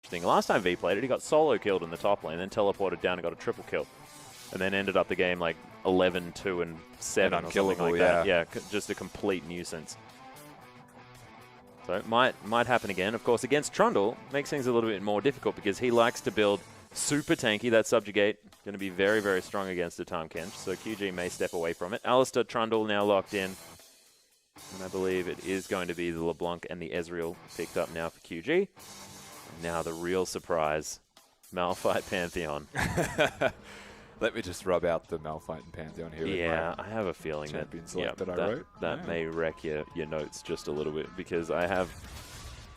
thing. Last time V played it, he got solo killed in the top lane, then teleported down and got a triple kill. And then ended up the game like 11, 2, and 7 or something like that. Yeah, just a complete nuisance. So it might happen again. Of course, against Trundle, makes things a little bit more difficult because he likes to build super tanky. That Subjugate going to be very, very strong against a Tahm Kench. So QG may step away from it. Alistair, Trundle now locked in. And I believe it is going to be the LeBlanc and the Ezreal picked up now for QG. Now the real surprise, Malphite Pantheon. Let me just rub out the Malphite and Pantheon here. Yeah, I have a feeling that may wreck your notes just a little bit because I have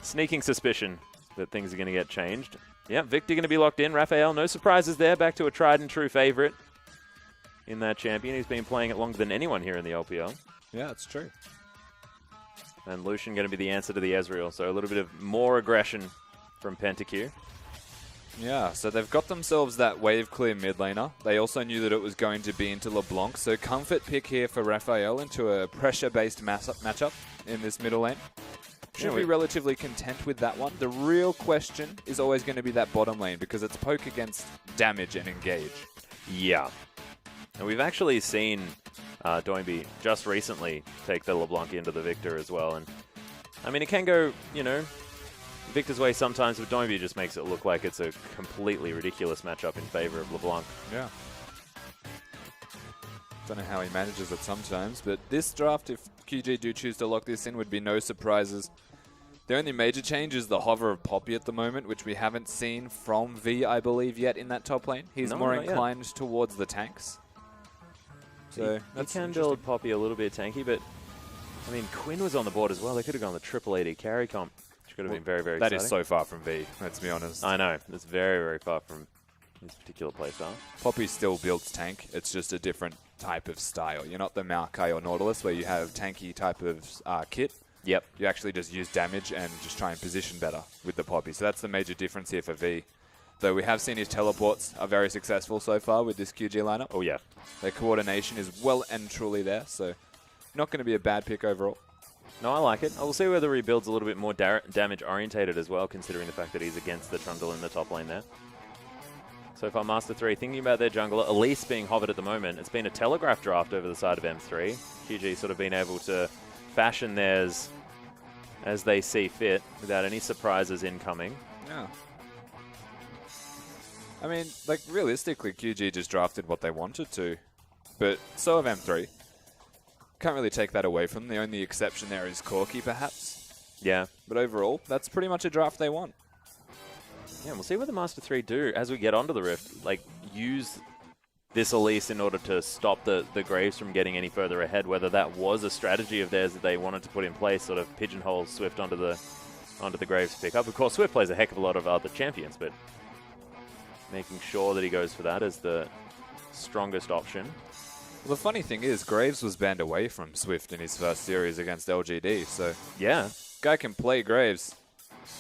sneaking suspicion that things are going to get changed. Yeah, Victor going to be locked in. Raphael, no surprises there. Back to a tried and true favorite in that champion. He's been playing it longer than anyone here in the LPL. Yeah, that's true. And Lucian going to be the answer to the Ezreal. So a little bit of more aggression from PentaQ. Yeah, so they've got themselves that wave clear mid laner. They also knew that it was going to be into LeBlanc, so comfort pick here for Raphael into a pressure-based matchup in this middle lane. Should be relatively content with that one. The real question is always going to be that bottom lane because it's poke against damage and engage. Yeah. And we've actually seen Doinby just recently take the LeBlanc into the Victor as well. And I mean, it can go, you know, Victor's way sometimes, but Doinby just makes it look like it's a completely ridiculous matchup in favor of LeBlanc. Yeah. Don't know how he manages it sometimes, but this draft, if QG do choose to lock this in, would be no surprises. The only major change is the hover of Poppy at the moment, which we haven't seen from V, I believe, yet in that top lane. He's more inclined towards the tanks. So you can build Poppy a little bit tanky, but I mean, Quinn was on the board as well. They could have gone the triple AD carry comp. Could have been very, very exciting. That is so far from V, let's be honest. I know. It's very, very far from his particular playstyle. Poppy still builds tank. It's just a different type of style. You're not the Maokai or Nautilus where you have tanky type of kit. Yep. You actually just use damage and just try and position better with the Poppy. So that's the major difference here for V. Though we have seen his teleports are very successful so far with this QG lineup. Oh, yeah. Their coordination is well and truly there. So not going to be a bad pick overall. No, I like it. We'll see whether he builds a little bit more damage-orientated as well, considering the fact that he's against the Trundle in the top lane there. So far, Master3 thinking about their jungler, Elise being hovered at the moment. It's been a telegraph draft over the side of M3. QG sort of been able to fashion theirs as they see fit without any surprises incoming. Yeah. I mean, like, realistically, QG just drafted what they wanted to, but so have M3. Can't really take that away from them. The only exception there is Corki, perhaps. Yeah. But overall, that's pretty much a draft they want. Yeah, we'll see what the Master3 do as we get onto the Rift. Like, use this Elise in order to stop the Graves from getting any further ahead, whether that was a strategy of theirs that they wanted to put in place, sort of pigeonhole Swift onto the Graves pickup. Of course, Swift plays a heck of a lot of other champions, but making sure that he goes for that as the strongest option. Well, the funny thing is, Graves was banned away from Swift in his first series against LGD, so yeah, guy can play Graves,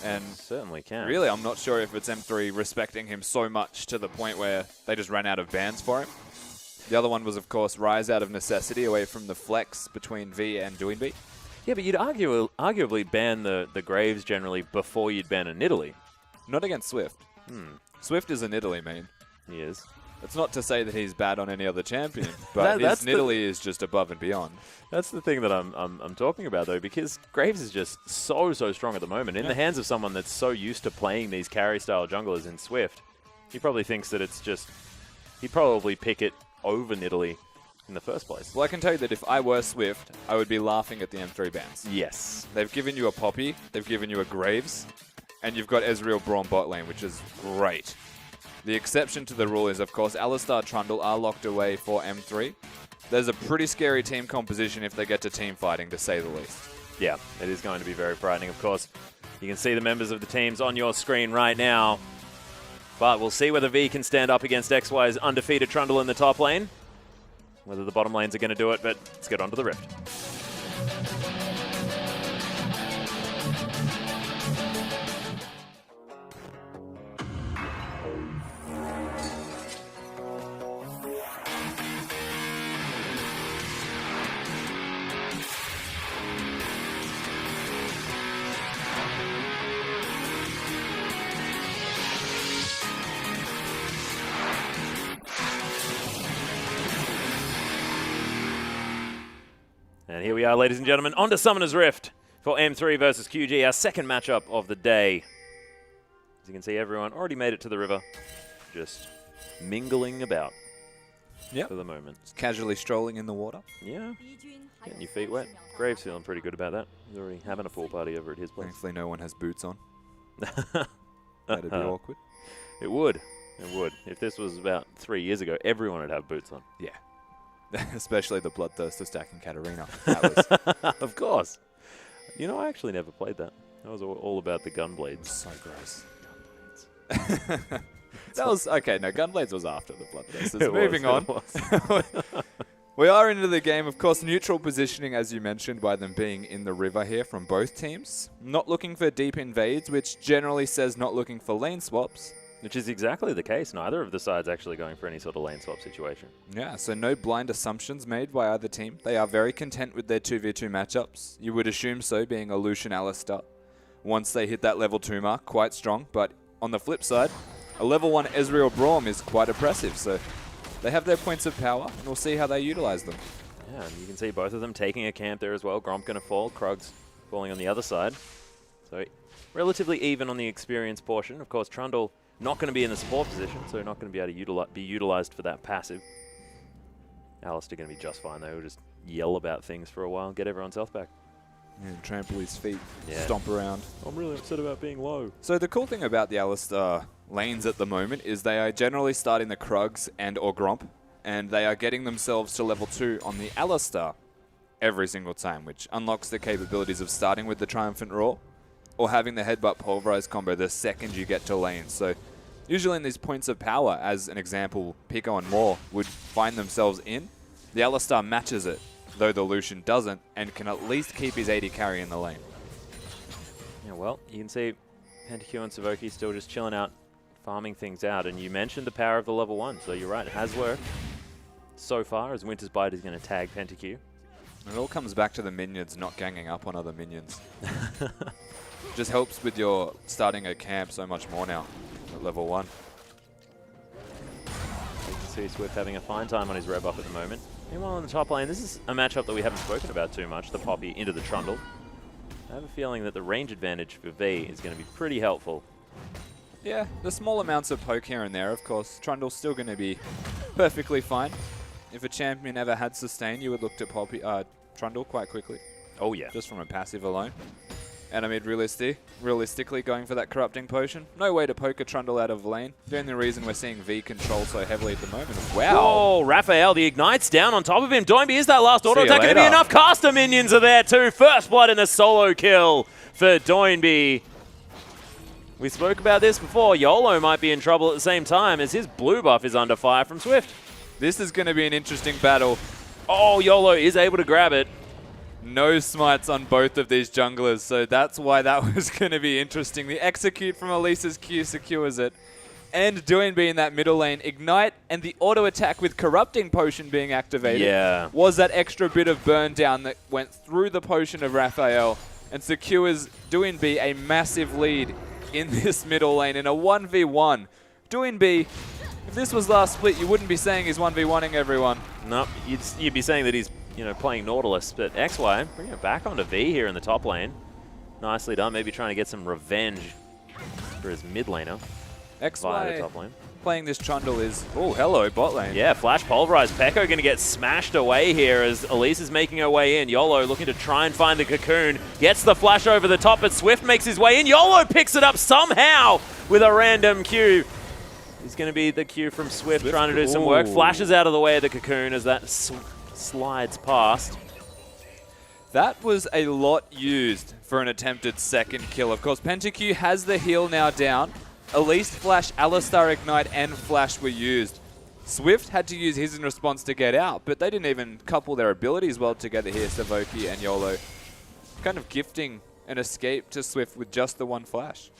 and certainly can. Really, I'm not sure if it's M3 respecting him so much to the point where they just ran out of bans for him. The other one was, of course, Rise out of necessity away from the flex between V and Doinby. Yeah, but you'd arguably ban the Graves generally before you'd ban a Nidalee. Not against Swift. Swift is a Nidalee main. He is. It's not to say that he's bad on any other champion, but his Nidalee is just above and beyond. That's the thing that I'm talking about, though, because Graves is just so strong at the moment. In the hands of someone that's so used to playing these carry-style junglers in Swift, he probably thinks that it's just... He'd probably pick it over Nidalee in the first place. Well, I can tell you that if I were Swift, I would be laughing at the M3 bans. Yes. They've given you a Poppy, they've given you a Graves, and you've got Ezreal Braum bot lane, which is great. The exception to the rule is, of course, Alistar Trundle are locked away for M3. There's a pretty scary team composition if they get to team fighting, to say the least. Yeah, it is going to be very frightening. Of course, you can see the members of the teams on your screen right now. But we'll see whether V can stand up against XY's undefeated Trundle in the top lane. Whether the bottom lanes are going to do it, but let's get on to the Rift. And here we are, ladies and gentlemen, on to Summoner's Rift for M3 versus QG, our second matchup of the day. As you can see, everyone already made it to the river, just mingling about for the moment. Just casually strolling in the water. Yeah, getting your feet wet. Graves feeling pretty good about that. He's already having a pool party over at his place. Thankfully no one has boots on. That'd be awkward. It would. It would. If this was about 3 years ago, everyone would have boots on. Yeah. Especially the Bloodthirster stacking Katarina. That was of course. You know, I actually never played that. That was all about the Gunblades. So gross. Gunblades. That was, okay, no, Gunblades was after the Bloodthirsters. Moving on. We are into the game, of course, neutral positioning, as you mentioned, by them being in the river here from both teams. Not looking for deep invades, which generally says not looking for lane swaps. Which is exactly the case. Neither of the sides actually going for any sort of lane swap situation. Yeah, so no blind assumptions made by either team. They are very content with their 2v2 matchups. You would assume so, being a Lucian Alistar. Once they hit that level 2 mark, quite strong. But on the flip side, a level 1 Ezreal Braum is quite oppressive. So they have their points of power, and we'll see how they utilize them. Yeah, and you can see both of them taking a camp there as well. Gromp going to fall, Krug's falling on the other side. So relatively even on the experience portion. Of course, Trundle not going to be in the support position, so not going to be able to be utilized for that passive. Alistar going to be just fine, though. He'll just yell about things for a while, get everyone's health back. Yeah, trample his feet, stomp around. I'm really upset about being low. So the cool thing about the Alistar lanes at the moment is they are generally starting the Krugs and or Gromp, and they are getting themselves to level 2 on the Alistar every single time, which unlocks the capabilities of starting with the Triumphant Roar or having the Headbutt Pulverize combo the second you get to lane. So usually in these points of power, as an example, Pico and Moore would find themselves in, the Alistar matches it, though the Lucian doesn't, and can at least keep his AD carry in the lane. Yeah, well, you can see Pentakill and Savoki still just chilling out, farming things out, and you mentioned the power of the level 1, so you're right, it has worked so far, as Winter's Bite is going to tag Pentakill. It all comes back to the minions not ganging up on other minions. Just helps with your starting a camp so much more now at level 1. You can see Swift having a fine time on his red buff at the moment. Meanwhile on the top lane, this is a matchup that we haven't spoken about too much, the Poppy into the Trundle. I have a feeling that the range advantage for V is going to be pretty helpful. Yeah, the small amounts of poke here and there, of course. Trundle's still going to be perfectly fine. If a champion ever had sustain, you would look to Poppy, Trundle quite quickly. Oh yeah. Just from a passive alone. And I mean, realistically, going for that Corrupting Potion, no way to poke a Trundle out of lane. The only reason we're seeing V control so heavily at the moment. Wow. Oh, Raphael, the Ignite's down on top of him. Doinby, is that last auto attack going to be enough? Caster minions are there too. First blood and a solo kill for Doinby. We spoke about this before. YOLO might be in trouble at the same time as his blue buff is under fire from Swift. This is going to be an interesting battle. Oh, YOLO is able to grab it. No smites on both of these junglers, so that's why that was going to be interesting. The execute from Elisa's Q secures it. And Doinby in that middle lane. Ignite and the auto attack with Corrupting Potion being activated was that extra bit of burn down that went through the potion of Raphael and secures Doinby a massive lead in this middle lane in a 1v1. Doinby, if this was last split, you wouldn't be saying he's 1v1ing everyone. No, you'd be saying that he's playing Nautilus, but XY bringing it back onto V here in the top lane. Nicely done, maybe trying to get some revenge for his mid laner via the top lane. Playing this Trundle is, oh, hello, bot lane. Yeah, Flash Pulverize. Pekko going to get smashed away here as Elise is making her way in. YOLO looking to try and find the cocoon. Gets the flash over the top, but Swift makes his way in. YOLO picks it up somehow with a random Q. He's going to be the Q from Swift trying to do some work. Flashes out of the way of the cocoon as that slides past. That was a lot used for an attempted second kill. Of course, Pentakill has the heal now down. Elise, Flash, Alistar, Ignite, and Flash were used. Swift had to use his in response to get out, but they didn't even couple their abilities well together here, Savoki and YOLO. Kind of gifting an escape to Swift with just the one Flash.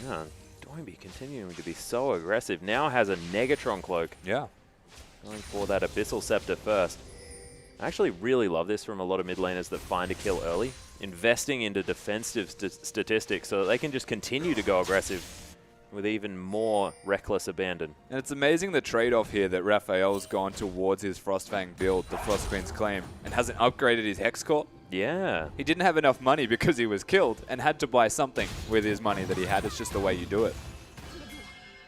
Yeah, Doinby continuing to be so aggressive. Now has a Negatron Cloak. Yeah. Going for that Abyssal Scepter first. I actually really love this from a lot of mid laners that find a kill early. Investing into defensive statistics so that they can just continue to go aggressive with even more reckless abandon. And it's amazing the trade-off here that Raphael's gone towards his Frostfang build, the Frost Queen's Claim, and hasn't upgraded his Hex Core. Yeah. He didn't have enough money because he was killed and had to buy something with his money that he had. It's just the way you do it.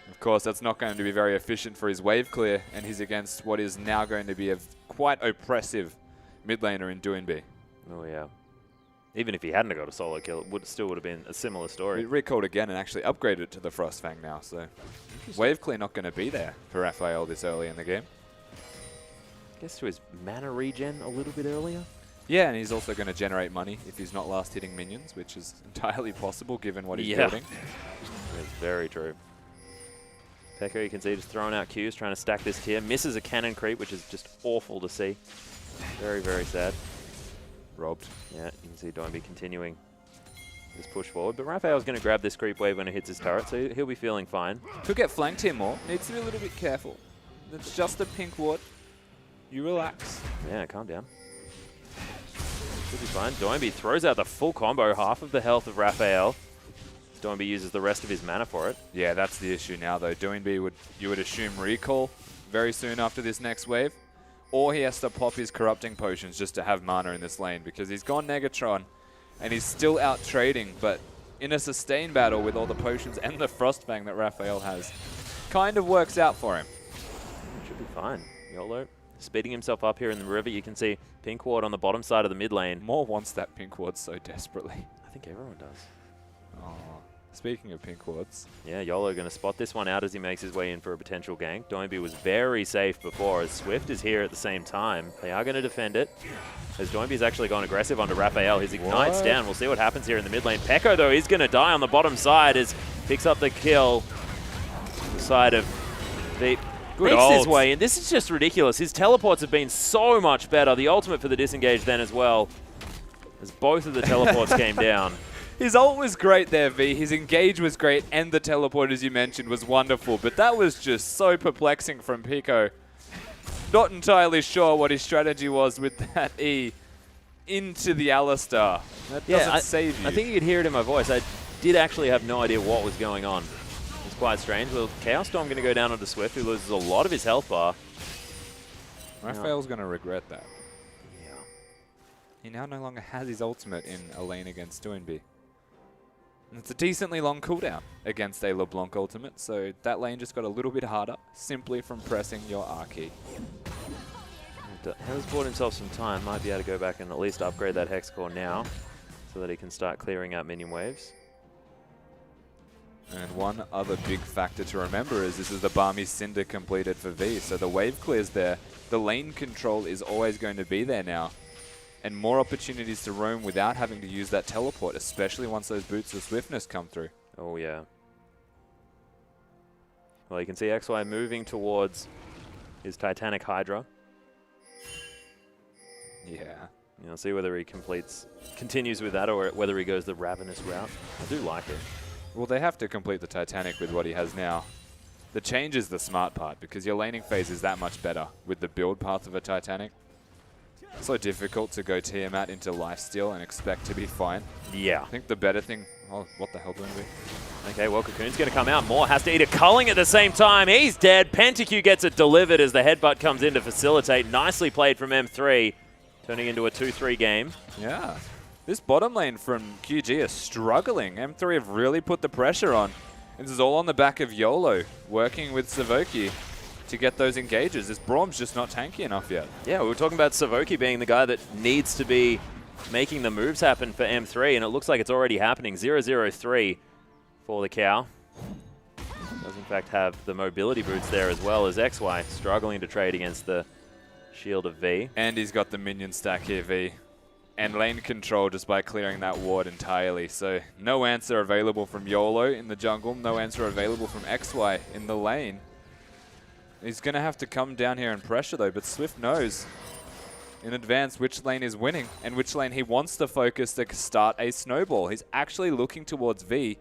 Of course, that's not going to be very efficient for his wave clear, and he's against what is now going to be a quite oppressive mid laner in Doinby. Oh, yeah. Even if he hadn't got a solo kill, it still would have been a similar story. He recalled again and actually upgraded it to the Frostfang now, so wave clear not going to be there for Raphael this early in the game. I guess to his mana regen a little bit earlier. Yeah, and he's also going to generate money if he's not last hitting minions, which is entirely possible given what he's building. That's very true. Peko, you can see, just throwing out Qs, trying to stack this tier. Misses a cannon creep, which is just awful to see. Very, very sad. Robbed. Yeah, you can see Doinby continuing his push forward. But Raphael's going to grab this creep wave when it hits his turret, so he'll be feeling fine. Could get flanked here more. Needs to be a little bit careful. It's just a pink ward. You relax. Yeah, calm down. Should be fine. Doinby throws out the full combo, half of the health of Raphael. Doinby uses the rest of his mana for it. Yeah, that's the issue now, though. Doinby you would assume recall very soon after this next wave, or he has to pop his corrupting potions just to have mana in this lane, because he's gone Negatron and he's still out trading, but in a sustained battle with all the potions and the Frostfang that Raphael has, kind of works out for him. Should be fine. YOLO speeding himself up here in the river. You can see pink ward on the bottom side of the mid lane. Moore wants that pink ward so desperately. I think everyone does. Oh. Speaking of pink wards. Yeah, YOLO going to spot this one out as he makes his way in for a potential gank. Doinby was very safe before, as Swift is here at the same time. They are going to defend it, as Doinby's actually gone aggressive onto Raphael. His Ignite's down. We'll see what happens here in the mid lane. Peko, though, he's going to die on the bottom side as picks up the kill. The side of the... Makes his way in. This is just ridiculous. His teleports have been so much better. The ultimate for the disengage then as well, as both of the teleports came down. His ult was great there, V. His engage was great, and the teleport, as you mentioned, was wonderful. But that was just so perplexing from Pico. Not entirely sure what his strategy was with that E into the Alistar. That doesn't save you. I think you could hear it in my voice. I did actually have no idea what was going on. It's quite strange. Well, Chaos Storm going to go down onto Swift, who loses a lot of his health bar. Raphael's going to regret that. Yeah. He now no longer has his ultimate in a lane against Doinby. And it's a decently long cooldown against a LeBlanc ultimate, so that lane just got a little bit harder simply from pressing your R key. Has bought himself some time, might be able to go back and at least upgrade that Hex Core now so that he can start clearing out minion waves. And one other big factor to remember is this is the Balmy Cinder completed for V, so the wave clears there. The lane control is always going to be there now. And more opportunities to roam without having to use that teleport, especially once those boots of swiftness come through. Oh, yeah. Well, you can see XY moving towards his Titanic Hydra. Yeah. You'll see whether he continues with that or whether he goes the Ravenous route. I do like it. Well, they have to complete the Titanic with what he has now. The change is the smart part, because your laning phase is that much better with the build path of a Titanic. So difficult to go Tiamat into lifesteal and expect to be fine. Yeah. I think the better thing... Oh, what the hell doing we? Okay, well, Cocoon's going to come out. Moore has to eat a culling at the same time. He's dead. PentaQ gets it delivered as the headbutt comes in to facilitate. Nicely played from M3, turning into a 2-3 game. Yeah. This bottom lane from QG is struggling. M3 have really put the pressure on. This is all on the back of YOLO, working with Savoki to get those engages. This Braum's just not tanky enough yet. Yeah, we were talking about Savoki being the guy that needs to be making the moves happen for M3, and it looks like it's already happening. 0-0-3 for the Qiao. Does in fact have the mobility boots there as well as XY, struggling to trade against the shield of V. And he's got the minion stack here, V. And lane control just by clearing that ward entirely. So no answer available from YOLO in the jungle, no answer available from XY in the lane. He's going to have to come down here and pressure though, but Swift knows in advance which lane is winning and which lane he wants to focus to start a snowball. He's actually looking towards V,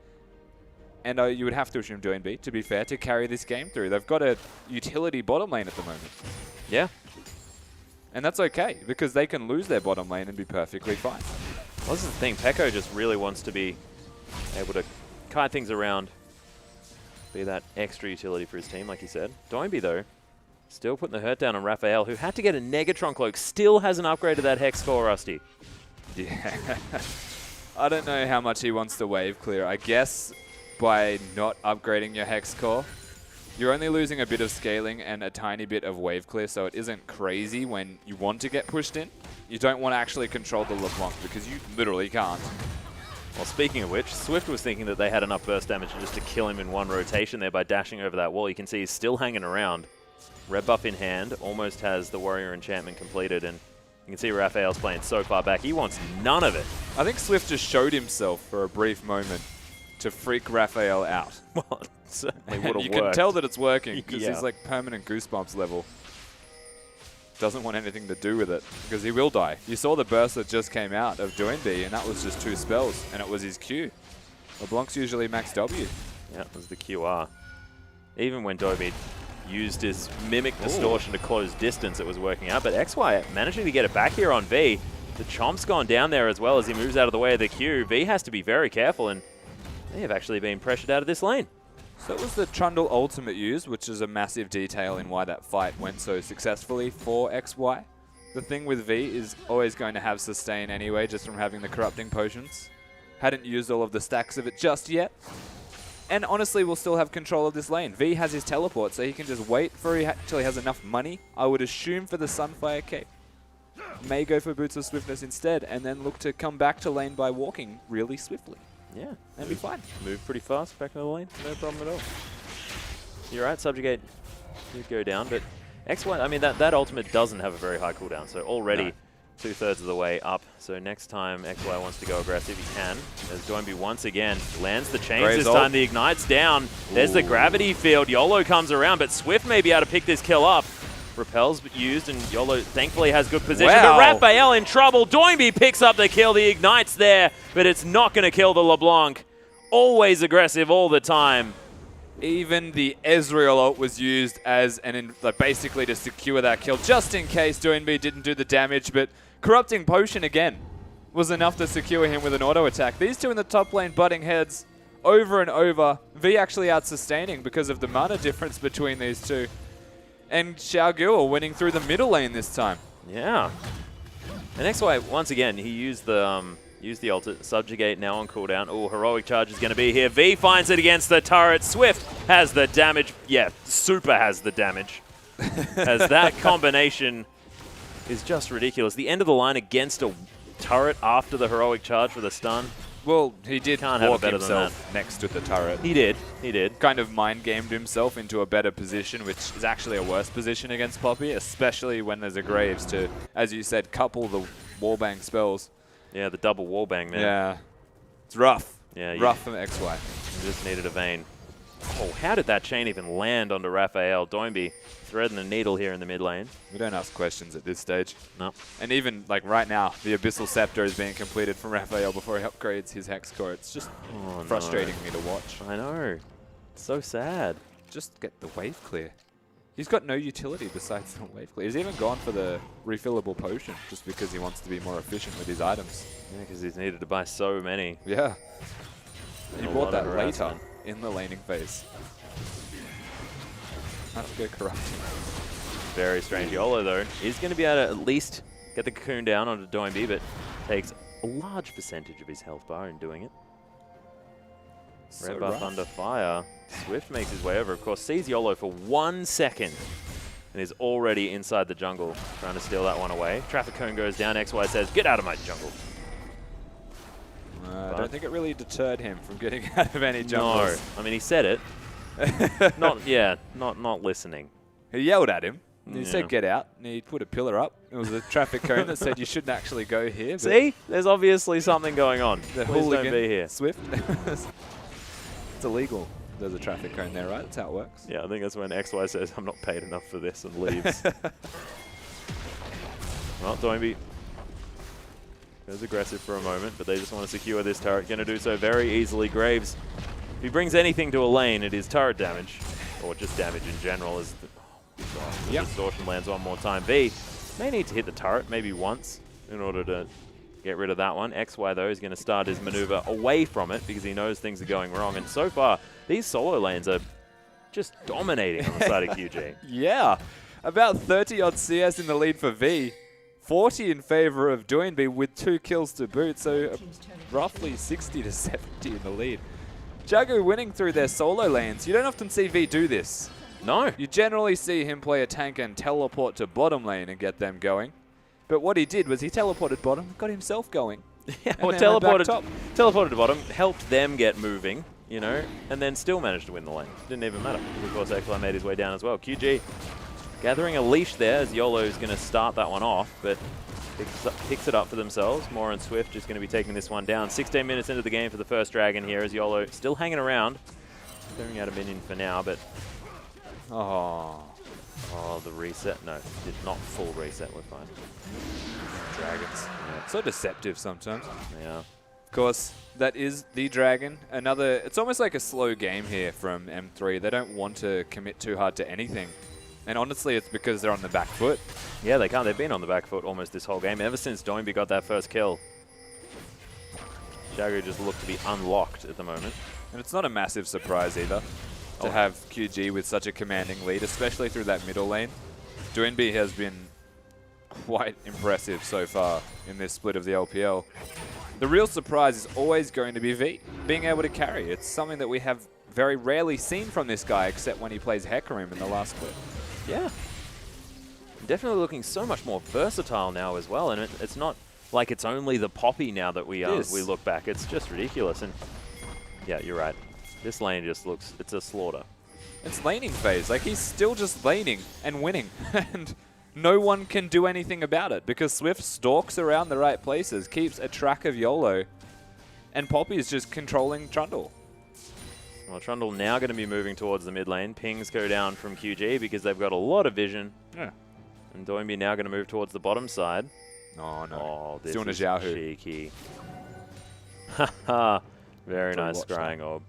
and you would have to assume Doinby, to be fair, to carry this game through. They've got a utility bottom lane at the moment. Yeah. And that's okay, because they can lose their bottom lane and be perfectly fine. Well, this is the thing. Peko just really wants to be able to kite things around Be that extra utility for his team, like you said. Doinby, though, still putting the hurt down on Raphael, who had to get a Negatron Cloak. Still hasn't upgraded that Hex score, Rusty. Yeah. I don't know how much he wants to wave clear. I guess by not upgrading your Hex core, you're only losing a bit of scaling and a tiny bit of wave clear, so it isn't crazy when you want to get pushed in. You don't want to actually control the LeBlanc because you literally can't. Well, speaking of which, Swift was thinking that they had enough burst damage just to kill him in one rotation there by dashing over that wall. You can see he's still hanging around. Red buff in hand, almost has the Warrior Enchantment completed, and you can see Raphael's playing so far back. He wants none of it. I think Swift just showed himself for a brief moment to freak Raphael out. Well, it certainly would have worked. You can tell that it's working because Yeah. he's like permanent Goosebumps level. Doesn't want anything to do with it because he will die. You saw the burst that just came out of Doinby, and that was just 2 spells, and it was his Q. LeBlanc's usually max W. Yeah, it was the QR. Even when Doinby used his Mimic Distortion to close distance, it was working out. But XY managing to get it back here on V. The Chomp's gone down there as well as he moves out of the way of the Q. V has to be very careful, and they have actually been pressured out of this lane. So it was the Trundle ultimate used, which is a massive detail in why that fight went so successfully for XY. The thing with V is always going to have sustain anyway, just from having the corrupting potions. Hadn't used all of the stacks of it just yet. And honestly, we'll still have control of this lane. V has his teleport, so he can just wait for till he has enough money. I would assume for the Sunfire Cape. May go for Boots of Swiftness instead, and then look to come back to lane by walking really swiftly. Yeah. And be fine. Move pretty fast back into the lane. No problem at all. You're right, Subjugate did go down, but XY, I mean, that ultimate doesn't have a very high cooldown, so already 2/3 of the way up. So next time XY wants to go aggressive, he can. As Doinby once again lands the chains Graves this ult. time. The Ignite's down. There's the gravity field. YOLO comes around, but Swift may be able to pick this kill up. Repel's used, and YOLO thankfully has good position. Wow. But Raphael in trouble. Doinby picks up the kill. The Ignite's there, but it's not going to kill the LeBlanc. Always aggressive all the time. Even the Ezreal ult was used as like basically to secure that kill, just in case Doinby didn't do the damage, but Corrupting Potion again was enough to secure him with an auto attack. These two in the top lane butting heads over and over. V actually out-sustaining because of the mana difference between these two. And Qiao winning through the middle lane this time. Yeah. And XY, once again, he used the ult. Subjugate now on cooldown. Oh, Heroic Charge is going to be here. V finds it against the turret. Swift has the damage. Yeah, Super has the damage. As that combination is just ridiculous. The end of the line against a turret after the Heroic Charge for the stun. Well, he did Can't have walk it better than himself next to the turret. He did. He did. Kind of mind-gamed himself into a better position, which is actually a worse position against Poppy, especially when there's a Graves to, as you said, couple the wallbang spells. Yeah, the double wallbang there. Yeah. It's rough. Yeah, rough from XY. You just needed a vein. Oh, how did that chain even land onto Raphael? Doinby threading the needle here in the mid lane. We don't ask questions at this stage. No. And even like right now, the Abyssal Scepter is being completed from Raphael before he upgrades his Hex core. It's just frustrating me to watch. I know. It's so sad. Just get the wave clear. He's got no utility besides the wave clear. He's even gone for the refillable potion just because he wants to be more efficient with his items. Yeah, because he's needed to buy so many. Yeah. He A bought lot that of later harassment. in the laning phase. Have to go corrupting. Very strange. YOLO, though, is going to be able to at least get the cocoon down onto Doinby, but takes a large percentage of his health bar in doing it. Red buff under fire. Swift makes his way over. Of course, sees YOLO for 1 second and is already inside the jungle, trying to steal that one away. Traffic cone goes down. XY says, "Get out of my jungle." I don't think it really deterred him from getting out of any jungles. No, I mean, he said it. not listening. He yelled at him. He Yeah. said, "Get out." And he put a pillar up. It was a traffic cone that said you shouldn't actually go here. See? There's obviously something going on. The Please hooligan, don't be here. Swift. It's illegal. There's a traffic cone there, right? That's how it works. Yeah, I think that's when XY says, "I'm not paid enough for this," and leaves. Well, Doinby goes aggressive for a moment, but they just want to secure this turret. Going to do so very easily. Graves, if he brings anything to a lane, it is turret damage, or just damage in general. As the distortion lands one more time. V may need to hit the turret maybe once in order to get rid of that one. XY, though, is going to start his maneuver away from it because he knows things are going wrong. And so far, these solo lanes are just dominating on the side of QG. Yeah. About 30-odd CS in the lead for V. 40 in favor of Doinby with 2 kills to boot, so roughly 60 to 70 in the lead. Jogo winning through their solo lanes. You don't often see V do this. No. You generally see him play a tank and teleport to bottom lane and get them going. But what he did was he teleported bottom, got himself going. Yeah, well, teleported to bottom, helped them get moving, you know, and then still managed to win the lane. Didn't even matter. Of course, Ekla made his way down as well. QG gathering a leash there as YOLO's going to start that one off, but picks it up for themselves. Moore and Swift is going to be taking this one down. 16 minutes into the game for the first Dragon here as YOLO still hanging around. Clearing out a minion for now, but... Oh, the reset. No, did not full reset. We're fine. Dragons. Yeah. So deceptive sometimes. Yeah. Of course, that is the Dragon. Another... It's almost like a slow game here from M3. They don't want to commit too hard to anything. And honestly, it's because they're on the back foot. Yeah, they can't. They've been on the back foot almost this whole game, ever since Doinby got that first kill. Jogo just looked to be unlocked at the moment. And it's not a massive surprise either to have QG with such a commanding lead, especially through that middle lane. Doinby has been quite impressive so far in this split of the LPL. The real surprise is always going to be V, being able to carry. It's something that we have very rarely seen from this guy, except when he plays Hecarim in the last split. Yeah. Definitely looking so much more versatile now as well, and it's not like it's only the Poppy now that we look back. It's just ridiculous, and yeah, you're right. This lane just looks, it's a slaughter. It's laning phase. Like, he's still just laning and winning, and no one can do anything about it because Swift stalks around the right places, keeps a track of YOLO, and Poppy is just controlling Trundle. Well, Trundle now going to be moving towards the mid lane. Pings go down from QG because they've got a lot of vision. Yeah. And Doinby now going to move towards the bottom side. Oh, no. Oh, this Still is cheeky. Haha. Very nice scrying orb.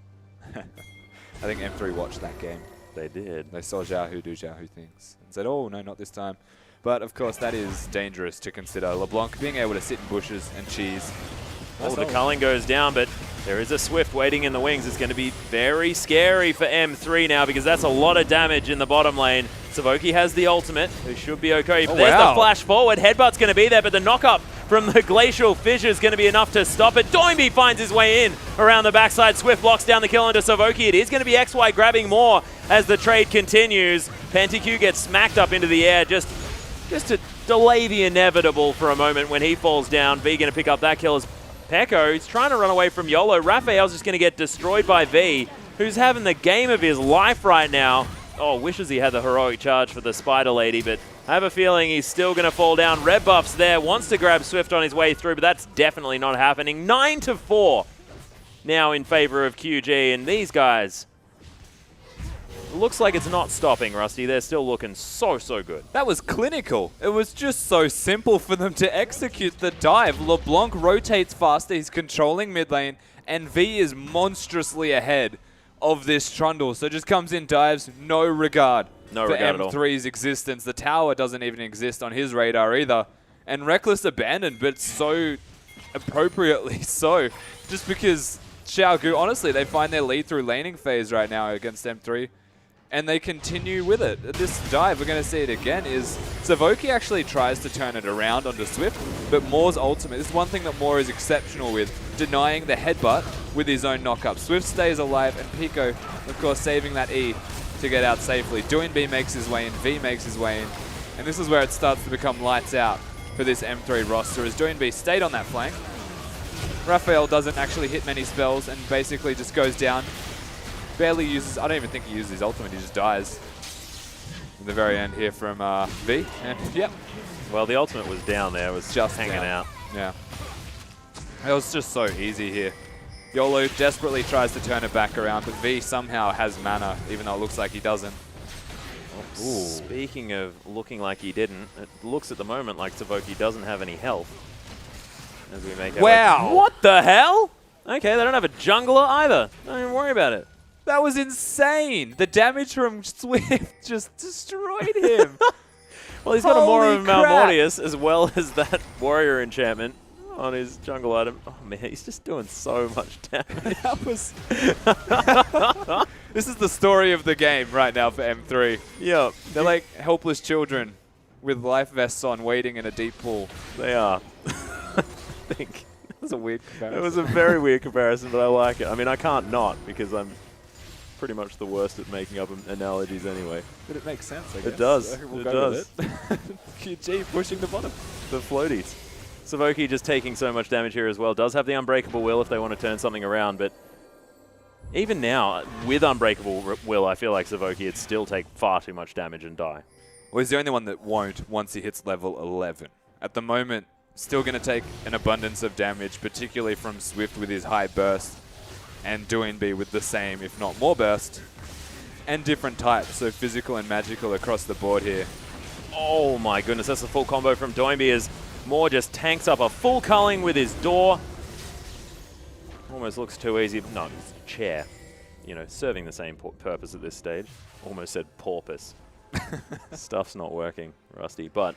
I think M3 watched that game. They did. They saw Xiaohu do Xiaohu things and said, oh, no, not this time. But, of course, that is dangerous to consider. LeBlanc being able to sit in bushes and cheese. Oh, the culling goes down, but there is a Swift waiting in the wings. It's going to be very scary for M3 now because that's a lot of damage in the bottom lane. Savoki has the ultimate, who should be okay. There's the flash forward. Headbutt's going to be there, but the knock-up from the Glacial Fissure is going to be enough to stop it. Doinby finds his way in around the backside. Swift locks down the kill onto Savoki. It is going to be XY grabbing more as the trade continues. Pantyq gets smacked up into the air just to delay the inevitable for a moment when he falls down. V going to pick up that kill as Peko, he's trying to run away from YOLO. Raphael's just going to get destroyed by V, who's having the game of his life right now. Oh, wishes he had the heroic charge for the Spider Lady, but I have a feeling he's still going to fall down. Red buff's there, wants to grab Swift on his way through, but that's definitely not happening. 9-4 now in favor of QG, and these guys... Looks like it's not stopping, Rusty. They're still looking so good. That was clinical. It was just so simple for them to execute the dive. LeBlanc rotates faster. He's controlling mid lane, and V is monstrously ahead of this Trundle. So just comes in, dives, no regard for M3's existence. The tower doesn't even exist on his radar either. And Reckless abandoned, but so appropriately so. Just because Xiao, honestly, they find their lead through laning phase right now against M3. And they continue with it. This dive, we're going to see it again, is Savoki actually tries to turn it around onto Swift, but Moore's ultimate, this is one thing that Moore is exceptional with, denying the headbutt with his own knockup. Swift stays alive, and Pico, of course, saving that E to get out safely. Doinby makes his way in, V makes his way in, and this is where it starts to become lights out for this M3 roster, as Doinby stayed on that flank. Raphael doesn't actually hit many spells and basically just goes down. Barely uses, I don't even think he uses his ultimate, he just dies. In the very end here from V, and yep. Well, the ultimate was down there, it was just hanging out. Yeah. It was just so easy here. YOLO desperately tries to turn it back around, but V somehow has mana, even though it looks like he doesn't. Ooh. Speaking of looking like he didn't, it looks at the moment like Savoki doesn't have any health. As we make wow! What the hell? Okay, they don't have a jungler either. Don't even worry about it. That was insane. The damage from Swift just destroyed him. Well, he's got a more of Malmortius as well as that warrior enchantment. on his jungle item. Oh man, he's just doing so much damage. That was. This is the story of the game right now for M3. Yeah. They're like helpless children with life vests on waiting in a deep pool. They are. I think. That was a weird comparison. It was a very weird comparison, but I like it. I mean, I can't not because I'm pretty much the worst at making up analogies anyway. But it makes sense, I guess. It does. We'll it go does. with it. QG pushing the bottom. The floaties. Savoki just taking so much damage here as well. Does have the Unbreakable Will if they want to turn something around, but even now, with Unbreakable Will, I feel like Savoki would still take far too much damage and die. Well, he's the only one that won't once he hits level 11. At the moment, still going to take an abundance of damage, particularly from Swift with his high burst, and Doinby with the same, if not more burst, and different types, so physical and magical across the board here. Oh my goodness, that's a full combo from Doinby as Moore just tanks up a full culling with his door. Almost looks too easy. No, it's a chair. You know, serving the same purpose at this stage. Almost said porpoise. Stuff's not working, Rusty. But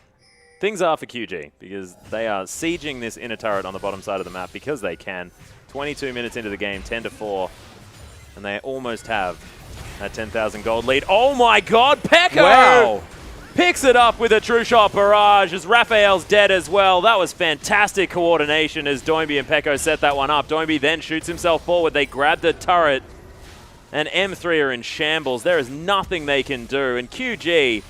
things are for QG because they are sieging this inner turret on the bottom side of the map because they can. 22 minutes into the game, 10-4. And they almost have that 10,000 gold lead. Oh my god, Pekka! Wow! Picks it up with a true shot barrage as Raphael's dead as well. That was fantastic coordination as Doinby and Pekko set that one up. Doinby then shoots himself forward. They grab the turret. And M3 are in shambles. There is nothing they can do. And QG,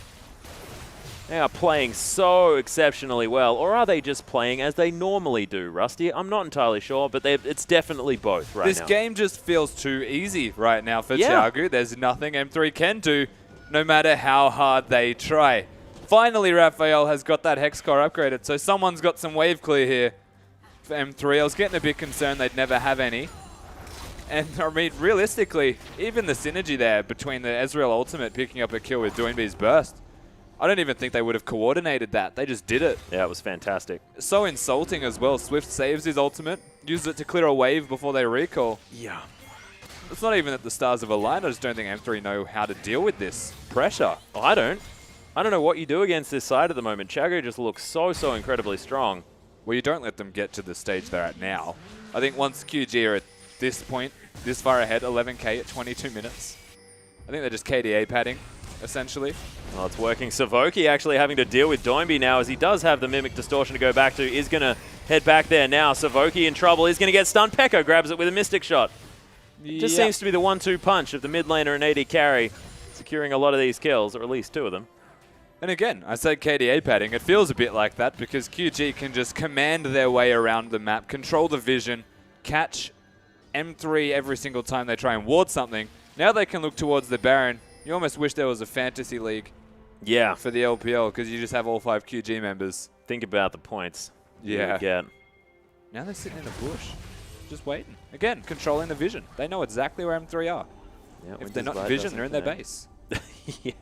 they are playing so exceptionally well. Or are they just playing as they normally do, Rusty? I'm not entirely sure, but it's definitely both right now. This game just feels too easy right now for Qiao. There's nothing M3 can do, no matter how hard they try. Finally, Raphael has got that Hex Core upgraded, so someone's got some wave clear here for M3. I was getting a bit concerned they'd never have any. And I mean, realistically, even the synergy there between the Ezreal ultimate picking up a kill with Doinby's burst, I don't even think they would have coordinated that. They just did it. Yeah, it was fantastic. So insulting as well. Swift saves his ultimate, uses it to clear a wave before they recall. Yeah. It's not even that the stars have aligned. I just don't think M3 know how to deal with this pressure. Oh, I don't know what you do against this side at the moment. Chago just looks so incredibly strong. Well, you don't let them get to the stage they're at now. I think once QG are at this point, this far ahead, 11k at 22 minutes, I think they're just KDA padding, essentially. Well, it's working. Savoki actually having to deal with Doinby now as he does have the Mimic Distortion to go back to. Is going to head back there now. Savoki in trouble. He's going to get stunned. Pekka grabs it with a Mystic Shot. Just seems to be the 1-2 punch of the mid laner and AD carry, securing a lot of these kills, or at least 2 of them. And again, I said KDA padding. It feels a bit like that because QG can just command their way around the map, control the vision, catch M3 every single time they try and ward something. Now they can look towards the Baron. You almost wish there was a fantasy league for the LPL because you just have all 5 QG members. Think about the points you would get. Now they're sitting in a bush, just waiting. Again, controlling the vision. They know exactly where M3 are. Yeah, if they're not in vision, they're in their base. Yeah.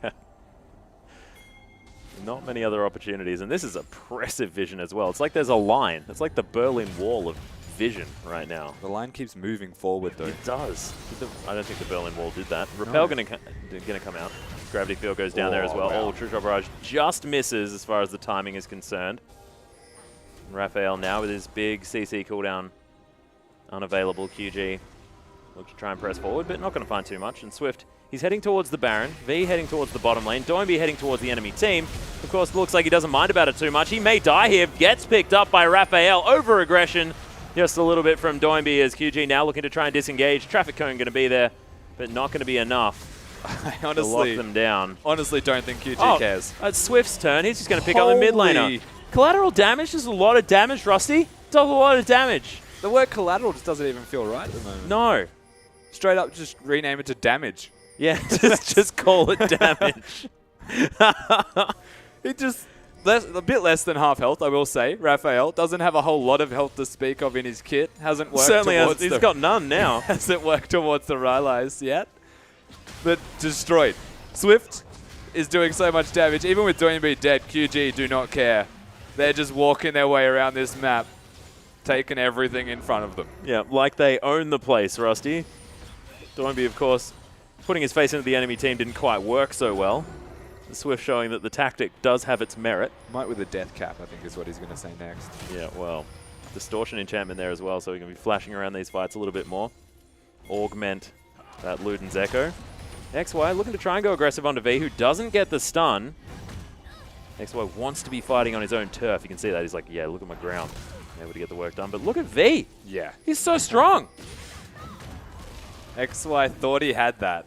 Not many other opportunities, and this is oppressive vision as well. It's like there's a line. It's like the Berlin Wall of vision right now. The line keeps moving forward, though. It does. I don't think the Berlin Wall did that. Repel going to come out. Gravity Field goes down there as well. Wow. Oh, True Shot Barrage just misses as far as the timing is concerned. Raphael now with his big CC cooldown unavailable. QG looks to try and press forward, but not going to find too much. And Swift, he's heading towards the Baron. V heading towards the bottom lane. Doinby heading towards the enemy team. Of course, looks like he doesn't mind about it too much. He may die here. Gets picked up by Raphael. Over aggression. Just a little bit from Doinby as QG now looking to try and disengage. Traffic cone going to be there, but not going to be enough to lock them down. Honestly don't think QG cares. It's Swift's turn. He's just going to pick up the mid laner. Collateral damage is a lot of damage, Rusty. Does a lot of damage. The word collateral just doesn't even feel right at the moment. No. Straight up just rename it to damage. Yeah, just call it damage. It just... a bit less than half health, I will say. Raphael doesn't have a whole lot of health to speak of in his kit. Hasn't worked towards he's got none now. Hasn't worked towards the Rylai's yet. But destroyed. Swift is doing so much damage. Even with Doinby dead, QG do not care. They're just walking their way around this map, taking everything in front of them. Yeah, like they own the place, Rusty. Doinby, of course, putting his face into the enemy team didn't quite work so well. Swift showing that the tactic does have its merit. Might with a death cap, I think is what he's going to say next. Yeah, well, distortion enchantment there as well, so he can be flashing around these fights a little bit more. Augment that Luden's Echo. XY looking to try and go aggressive onto V, who doesn't get the stun. XY wants to be fighting on his own turf. You can see that. He's like, yeah, look at my ground. Able to get the work done. But look at V. Yeah. He's so strong. XY thought he had that.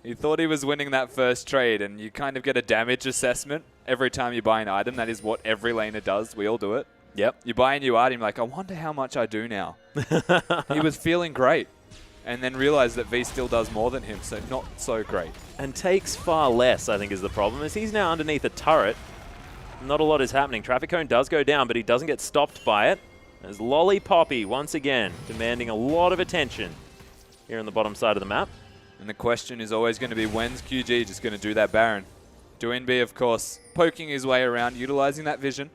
He thought he was winning that first trade, and you kind of get a damage assessment every time you buy an item. That is what every laner does. We all do it. Yep. You buy a new item, like, I wonder how much I do now. He was feeling great, and then realized that V still does more than him, so not so great. And takes far less, I think, is the problem, as he's now underneath a turret. Not a lot is happening. Traffic Cone does go down, but he doesn't get stopped by it. As Lollipoppy, once again, demanding a lot of attention here on the bottom side of the map. And the question is always going to be, when's QG just going to do that Baron? Doinb, of course, poking his way around, utilizing that vision.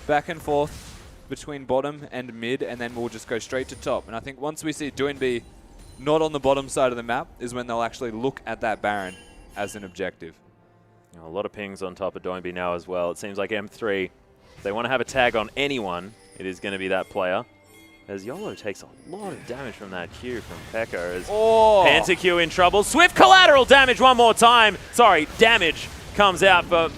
Back and forth between bottom and mid, and then we'll just go straight to top. And I think once we see Doinb not on the bottom side of the map is when they'll actually look at that Baron as an objective. You know, a lot of pings on top of Doinb now as well. It seems like M3, if they want to have a tag on anyone, it is going to be that player. As Yolo takes a lot of damage from that Q from Pekka. As PentaQ in trouble. Swift collateral damage one more time. Sorry, damage comes out for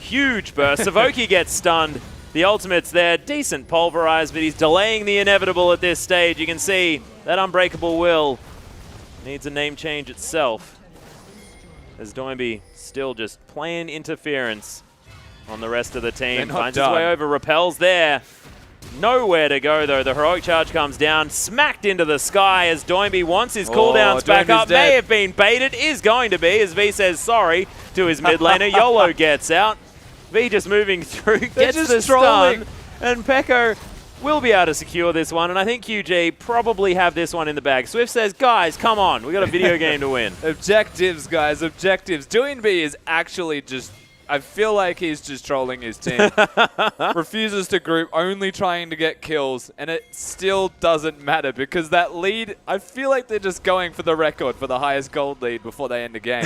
huge burst. Savoki gets stunned. The ultimate's there. Decent pulverized, but he's delaying the inevitable at this stage. You can see that Unbreakable Will needs a name change itself. As Doinb still just playing interference on the rest of the team. Finds his way over, repels there. Nowhere to go, though. The heroic charge comes down, smacked into the sky as Doinb wants his cooldowns back up. May have been baited, is going to be, as V says sorry to his mid laner. Yolo gets out. V just moving through, gets the stun, and Pekka will be able to secure this one, and I think QG probably have this one in the bag. Swift says, guys, come on, we got a video game to win. Objectives, guys, objectives. Doinb is actually just, I feel like he's just trolling his team. Refuses to group, only trying to get kills, and it still doesn't matter because that lead, I feel like they're just going for the record for the highest gold lead before they end the game.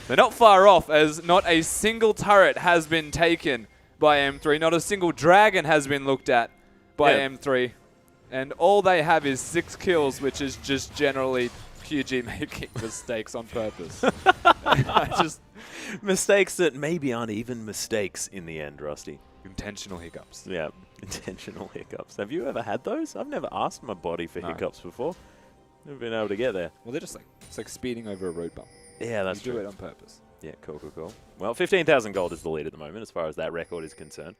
They're not far off, as not a single turret has been taken by M3. Not a single dragon has been looked at by M3. And all they have is 6 kills, which is just generally QG making mistakes on purpose. Mistakes that maybe aren't even mistakes in the end, Rusty. Intentional hiccups. Yeah, intentional hiccups. Have you ever had those? I've never asked my body for hiccups before. Never been able to get there. Well, they're just like, it's like speeding over a road bump. Yeah, that's true. Do it on purpose. Yeah, cool, cool, cool. Well, 15,000 gold is the lead at the moment as far as that record is concerned.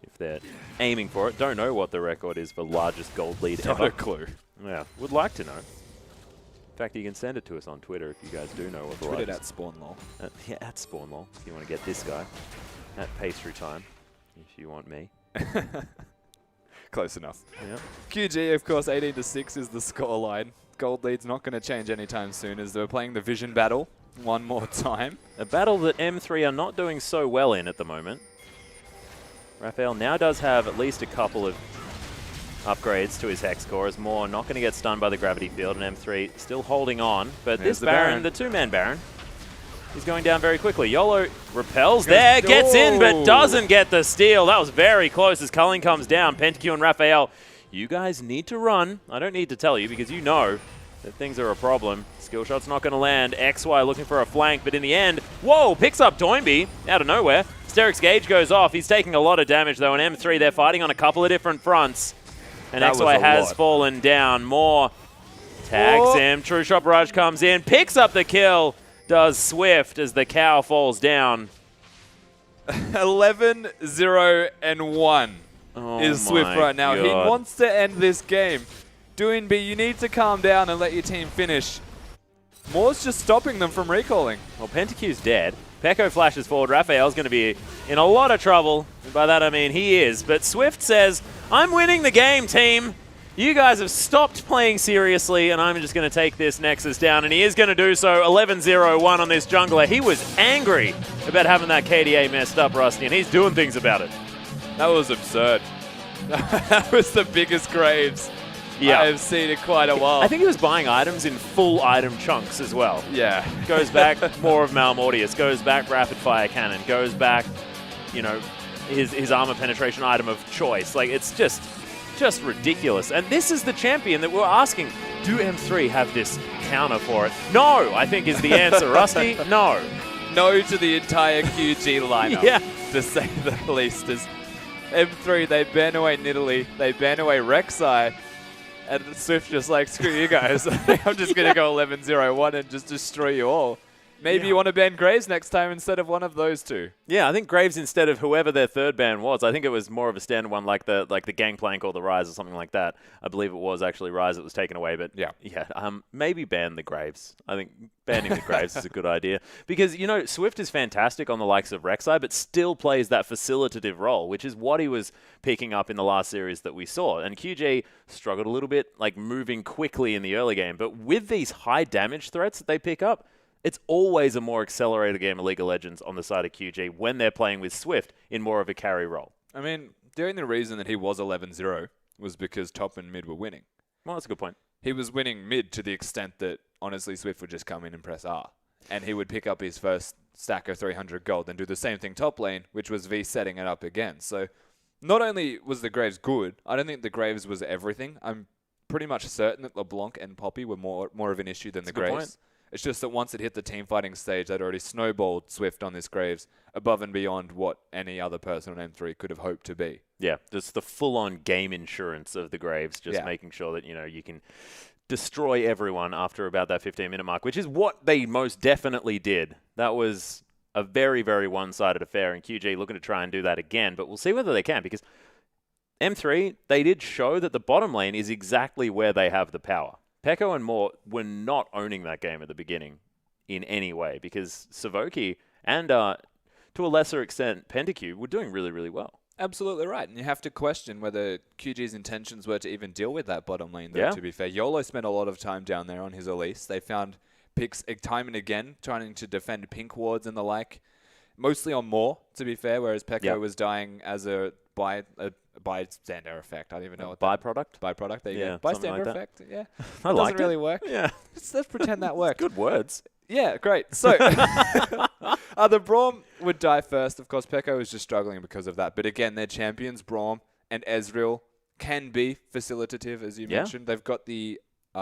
If they're aiming for it. Don't know what the record is for largest gold lead ever. Not a clue. Yeah, would like to know. In fact, you can send it to us on Twitter if you guys do know what the Tweet it largest... at SpawnLol. Yeah, at SpawnLol, if you want to get this guy. At Pastry Time, if you want me. Close enough. Yep. QG, of course, 18-6 is the scoreline. Gold lead's not going to change anytime soon as they're playing the Vision battle one more time. A battle that M3 are not doing so well in at the moment. Raphael now does have at least a couple of upgrades to his Hex Core, as Moore not going to get stunned by the Gravity Field, and M3 still holding on. But this Baron, the two-man Baron, is going down very quickly. Yolo repels there, gets in, but doesn't get the steal. That was very close as Culling comes down. PentaQ and Raphael, you guys need to run. I don't need to tell you because you know that things are a problem. Skill shot's not going to land. XY looking for a flank, but in the end, whoa, picks up Doinb out of nowhere. Steric's Gauge goes off. He's taking a lot of damage, though, and M3, they're fighting on a couple of different fronts. And XY has fallen down. Moore tags him. True Shot Barrage comes in, picks up the kill, does Swift as the Qiao falls down. 11-0-1 is Swift right now. God. He wants to end this game. Doinb, you need to calm down and let your team finish. Moore's just stopping them from recalling. Well, PentaQ's dead. Pekka flashes forward. Raphael's going to be in a lot of trouble. And by that I mean he is. But Swift says, I'm winning the game, team. You guys have stopped playing seriously, and I'm just going to take this Nexus down. And he is going to do so. 11-0-1 on this jungler. He was angry about having that KDA messed up, Rusty, and he's doing things about it. That was absurd. That was the biggest Graves I have seen in quite a while. I think he was buying items in full item chunks as well. Yeah. Goes back more of Malmortius, goes back Rapid Fire Cannon, goes back, you know, his armor penetration item of choice. Like, it's just Just ridiculous. And this is the champion that we're asking, do M3 have this counter for it? No, I think is the answer, Rusty. No. No to the entire QG lineup, Yeah. to say the least. As M3, they ban away Nidalee, they ban away Rek'Sai, and Swift just like, screw you guys. I'm just going to go 11-0-1 and just destroy you all. Maybe you want to ban Graves next time instead of one of those two. Yeah, I think Graves instead of whoever their third ban was. I think it was more of a standard one like the Gangplank or the Rise or something like that. I believe it was actually Rise that was taken away. But yeah, maybe ban the Graves. I think banning the Graves is a good idea. Because, you know, Swift is fantastic on the likes of Rek'Sai, but still plays that facilitative role, which is what he was picking up in the last series that we saw. And QG struggled a little bit, like moving quickly in the early game. But with these high damage threats that they pick up, it's always a more accelerated game of League of Legends on the side of QG when they're playing with Swift in more of a carry role. I mean, the only reason that he was 11-0 was because top and mid were winning. Well, that's a good point. He was winning mid to the extent that, honestly, Swift would just come in and press R. And he would pick up his first stack of 300 gold and do the same thing top lane, which was V setting it up again. So not only was the Graves good, I don't think the Graves was everything. I'm pretty much certain that LeBlanc and Poppy were more of an issue than the Graves. Point. It's just that once it hit the team fighting stage, they'd already snowballed Swift on this Graves above and beyond what any other person on M3 could have hoped to be. Yeah, just the full-on game insurance of the Graves, just making sure that, you know, you can destroy everyone after about that 15-minute mark, which is what they most definitely did. That was a very, very one-sided affair, and QG looking to try and do that again, but we'll see whether they can, because M3, they did show that the bottom lane is exactly where they have the power. Peko and Moore were not owning that game at the beginning in any way because Savoki and, to a lesser extent, PentaQ were doing really, really well. Absolutely right. And you have to question whether QG's intentions were to even deal with that bottom lane, though, to be fair. YOLO spent a lot of time down there on his Elise. They found picks time and again trying to defend pink wards and the like, mostly on Moore, to be fair, whereas Peko was dying as a bystander effect. I don't even know what byproduct. Byproduct. There you go. Bystander effect. Yeah. I like it. Doesn't really work. Yeah. Let's pretend that worked. Good words. Yeah, great. So the Braum would die first. Of course, Peko is just struggling because of that. But again, their champions, Braum and Ezreal, can be facilitative, as you mentioned. They've got the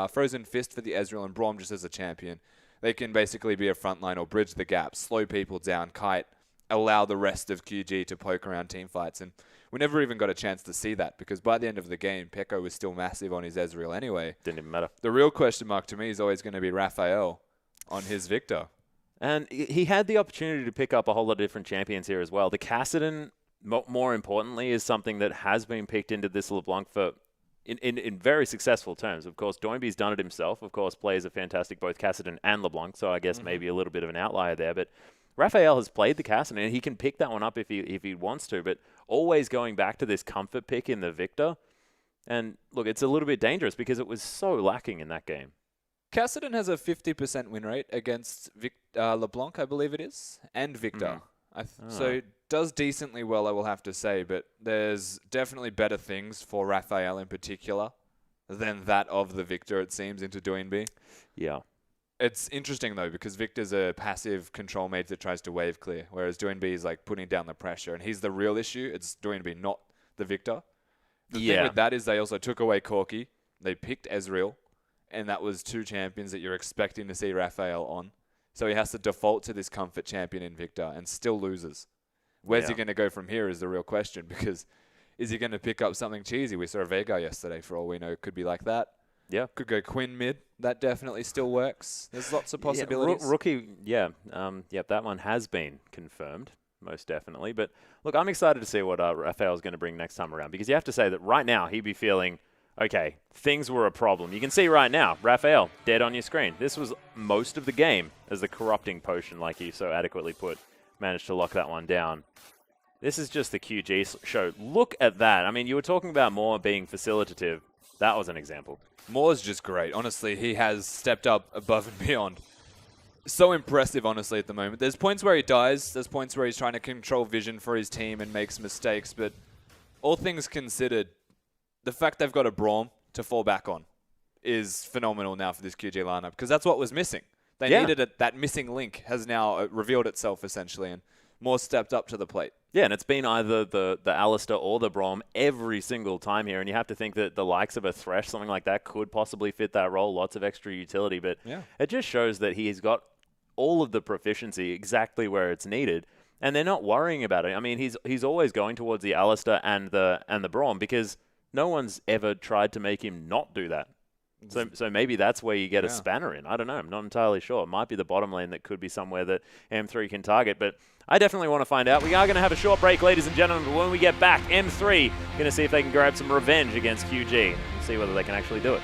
Frozen Fist for the Ezreal and Braum just as a champion. They can basically be a frontline or bridge the gap, slow people down, kite, allow the rest of QG to poke around team fights. And we never even got a chance to see that because by the end of the game, Peko was still massive on his Ezreal anyway. Didn't even matter. The real question mark to me is always going to be Raphael on his Victor. And he had the opportunity to pick up a whole lot of different champions here as well. The Kassadin, more importantly, is something that has been picked into this LeBlanc for in very successful terms. Of course, Doinby's done it himself. Of course, plays a fantastic both Kassadin and LeBlanc, so I guess maybe a little bit of an outlier there. But Raphael has played the Kassadin, and he can pick that one up if he wants to, but always going back to this comfort pick in the Victor. And look, it's a little bit dangerous because it was so lacking in that game. Kassadin has a 50% win rate against LeBlanc, I believe it is, and Victor. So does decently well, I will have to say, but there's definitely better things for Raphael in particular than that of the Victor, it seems, into Doinby. Yeah. It's interesting, though, because Victor's a passive control mage that tries to wave clear, whereas Doinby is like putting down the pressure, and he's the real issue. It's Doinby, not the Victor. The thing with that is they also took away Corki. They picked Ezreal, and that was two champions that you're expecting to see Raphael on. So he has to default to this comfort champion in Victor and still loses. Where's he going to go from here is the real question, because is he going to pick up something cheesy? We saw a Veigar yesterday, for all we know. Could be like that. Yeah. Could go Quinn mid. That definitely still works. There's lots of possibilities. Rookie, that one has been confirmed, most definitely. But look, I'm excited to see what Raphael's going to bring next time around, because you have to say that right now he'd be feeling, okay, things were a problem. You can see right now, Raphael, dead on your screen. This was most of the game as the corrupting potion, like you so adequately put, managed to lock that one down. This is just the QG show. Look at that. I mean, you were talking about Moore being facilitative. That was an example. Moore's just great. Honestly, he has stepped up above and beyond. So impressive, honestly, at the moment. There's points where he dies. There's points where he's trying to control vision for his team and makes mistakes. But all things considered, the fact they've got a Braum to fall back on is phenomenal now for this QG lineup, because that's what was missing. They needed it. That missing link has now revealed itself, essentially, and Moore stepped up to the plate. Yeah, and it's been either the Alistair or the Braum every single time here, and you have to think that the likes of a Thresh, something like that, could possibly fit that role, lots of extra utility, but it just shows that he's got all of the proficiency exactly where it's needed, and they're not worrying about it. I mean, he's always going towards the Alistair and the Braum because no one's ever tried to make him not do that. So maybe that's where you get a spanner in. I don't know. I'm not entirely sure. It might be the bottom lane that could be somewhere that M3 can target, but I definitely want to find out. We are going to have a short break, ladies and gentlemen, but when we get back, M3 going to see if they can grab some revenge against QG and see whether they can actually do it.